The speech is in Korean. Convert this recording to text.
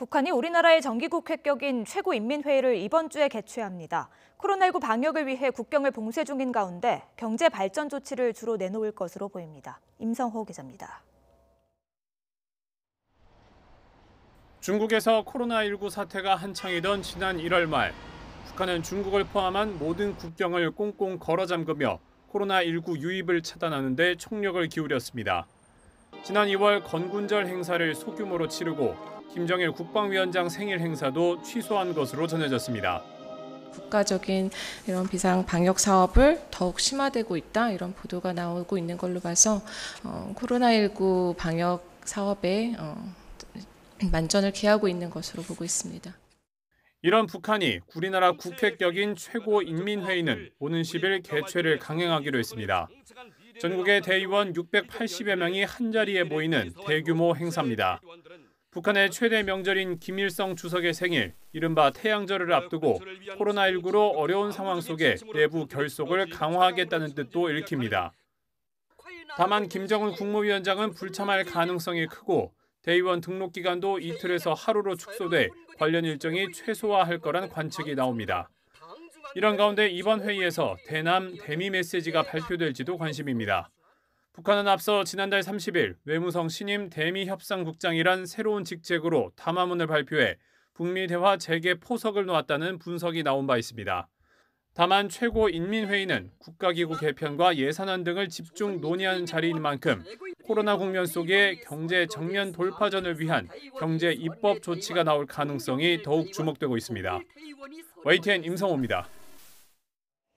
북한이 우리나라의 정기국회 격인 최고인민회의를 이번 주에 개최합니다. 코로나19 방역을 위해 국경을 봉쇄 중인 가운데 경제 발전 조치를 주로 내놓을 것으로 보입니다. 임성호 기자입니다. 중국에서 코로나19 사태가 한창이던 지난 1월 말, 북한은 중국을 포함한 모든 국경을 꽁꽁 걸어 잠그며 코로나19 유입을 차단하는 데 총력을 기울였습니다. 지난 2월 건군절 행사를 소규모로 치르고 김정일 국방위원장 생일 행사도 취소한 것으로 전해졌습니다. 국가적인 이런 비상 방역 사업을 더욱 심화되고 있다, 이런 보도가 나오고 있는 걸로 봐서 코로나19 방역 사업에 만전을 기하고 있는 것으로 보고 있습니다. 이런 북한이 우리나라 국회격인 최고인민회의는 오는 10일 개최를 강행하기로 했습니다. 전국의 대의원 680여 명이 한자리에 모이는 대규모 행사입니다. 북한의 최대 명절인 김일성 주석의 생일, 이른바 태양절을 앞두고 코로나19로 어려운 상황 속에 내부 결속을 강화하겠다는 뜻도 읽힙니다. 다만 김정은 국무위원장은 불참할 가능성이 크고 대의원 등록 기간도 이틀에서 하루로 축소돼 관련 일정이 최소화할 거란 관측이 나옵니다. 이런 가운데 이번 회의에서 대남 대미 메시지가 발표될지도 관심입니다. 북한은 앞서 지난달 30일 외무성 신임 대미협상국장이란 새로운 직책으로 담화문을 발표해 북미 대화 재개 포석을 놓았다는 분석이 나온 바 있습니다. 다만 최고인민회의는 국가기구 개편과 예산안 등을 집중 논의하는 자리인 만큼 코로나 국면 속에 경제 정면 돌파전을 위한 경제 입법 조치가 나올 가능성이 더욱 주목되고 있습니다. YTN 임성호입니다.